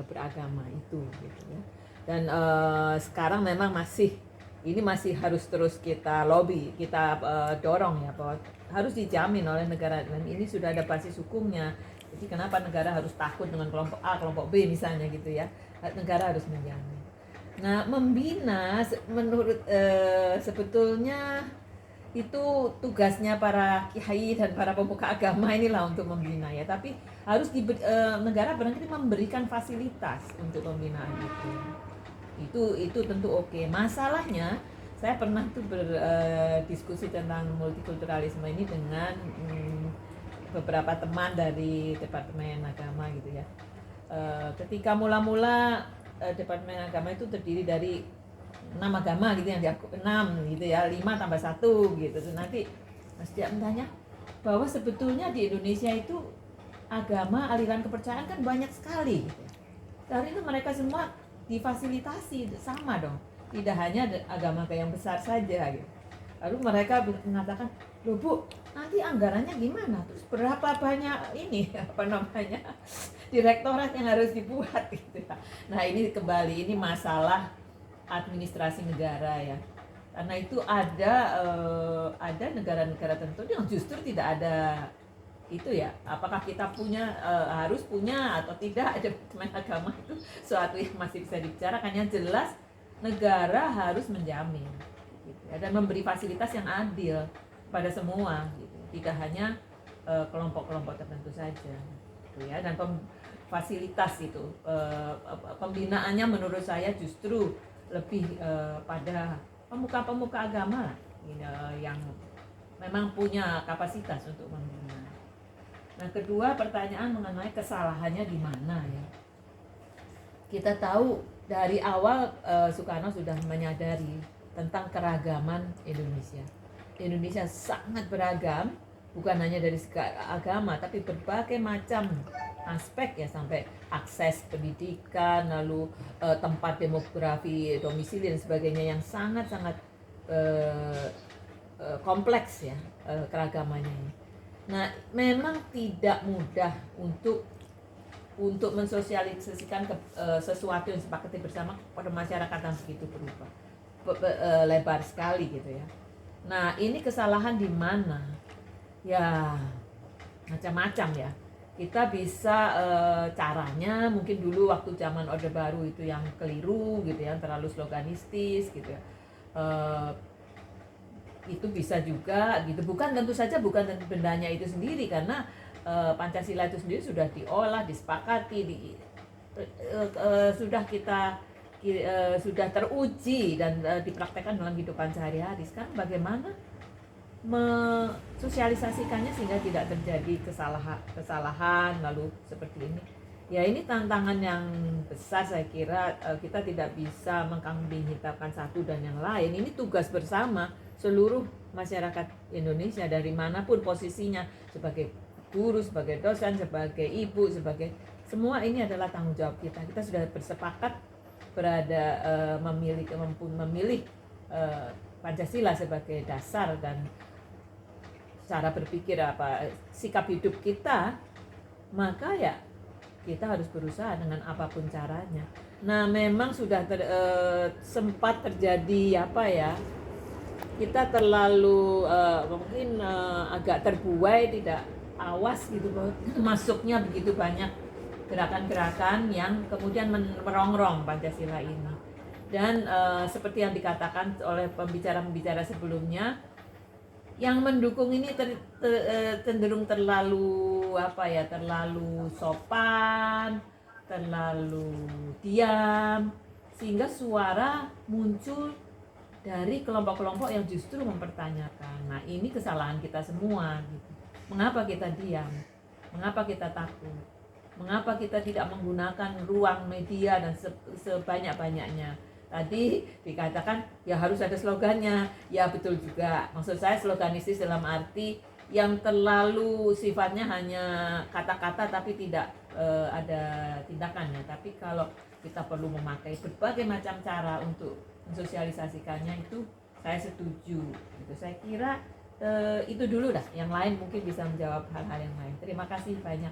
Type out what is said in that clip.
beragama itu gitu ya. Dan sekarang memang masih harus terus kita lobby, kita dorong ya bahwa harus dijamin oleh negara, dan ini sudah ada basis hukumnya. Jadi kenapa negara harus takut dengan kelompok A, kelompok B misalnya gitu ya. Negara harus menjamin. Nah, membina menurut sebetulnya itu tugasnya para kiai dan para pemuka agama inilah untuk membina ya. Tapi harus negara barangkali memberikan fasilitas untuk pembinaan itu. Itu tentu oke. Masalahnya saya pernah tuh berdiskusi tentang multikulturalisme ini dengan beberapa teman dari Departemen Agama gitu ya. Ketika mula-mula Departemen Agama itu terdiri dari 6 agama gitu yang diaku 6 gitu ya, 5 tambah 1 gitu. Nanti Mas Dia bertanya bahwa sebetulnya di Indonesia itu agama, aliran kepercayaan kan banyak sekali gitu. Dari itu mereka semua difasilitasi sama dong. Tidak hanya agama yang besar saja gitu. Lalu mereka mengatakan, "Loh Bu, nanti anggarannya gimana? Terus berapa banyak ini direktorat yang harus dibuat gitu ya." Nah, ini kembali masalah administrasi negara ya, karena itu ada negara-negara tertentu yang justru tidak ada itu ya. Apakah kita harus punya atau tidak departemen agama, itu suatu yang masih bisa dibicarakan. Yang jelas negara harus menjamin gitu ya, dan memberi fasilitas yang adil pada semua gitu, tidak hanya kelompok-kelompok tertentu saja gitu ya. Dan fasilitas itu pembinaannya menurut saya justru lebih pada pemuka-pemuka agama yang memang punya kapasitas untuk membina. Nah, kedua, pertanyaan mengenai kesalahannya di mana ya. Kita tahu dari awal Soekarno sudah menyadari tentang keragaman Indonesia. Indonesia sangat beragam, bukan hanya dari segi agama, tapi berbagai macam aspek ya, sampai akses pendidikan, lalu tempat demografi, domisili dan sebagainya yang sangat-sangat kompleks ya keragamannya ini. Nah, memang tidak mudah untuk mensosialisasikan sesuatu yang sepakati bersama pada masyarakat yang begitu berubah lebar sekali gitu ya. Nah, ini kesalahan di mana? Ya, macam-macam ya. Kita bisa caranya mungkin dulu waktu zaman Orde Baru itu yang keliru gitu ya, terlalu sloganistis gitu ya. Itu bisa juga gitu. Tentu saja bukan bendanya itu sendiri, karena Pancasila itu sendiri sudah diolah, disepakati, sudah teruji dan dipraktekkan dalam kehidupan sehari-hari. Sekarang bagaimana mensosialisasikannya sehingga tidak terjadi kesalahan lalu seperti ini ya. Ini tantangan yang besar saya kira. Kita tidak bisa mengkambing hitamkan satu dan yang lain. Ini tugas bersama seluruh masyarakat Indonesia dari manapun posisinya, sebagai guru, sebagai dosen, sebagai ibu, sebagai semua. Ini adalah tanggung jawab kita. Kita sudah bersepakat memilih Pancasila sebagai dasar dan cara berpikir sikap hidup kita, maka ya kita harus berusaha dengan apapun caranya. Nah, memang sudah sempat terjadi kita terlalu mungkin agak terbuai, tidak awas gitu, masuknya begitu banyak gerakan-gerakan yang kemudian merongrong Pancasila ini. Dan seperti yang dikatakan oleh pembicara-pembicara sebelumnya, yang mendukung ini cenderung terlalu terlalu sopan, terlalu diam, sehingga suara muncul dari kelompok-kelompok yang justru mempertanyakan. Nah, ini kesalahan kita semua gitu. Mengapa kita diam? Mengapa kita takut? Mengapa kita tidak menggunakan ruang media dan sebanyak-banyaknya? Tadi dikatakan ya harus ada slogannya. Ya betul juga. Maksud saya sloganistis dalam arti yang terlalu sifatnya hanya kata-kata tapi tidak ada tindakannya. Tapi kalau kita perlu memakai berbagai macam cara untuk mensosialisasikannya, itu saya setuju. Itu saya kira itu dulu dah. Yang lain mungkin bisa menjawab hal-hal yang lain. Terima kasih banyak.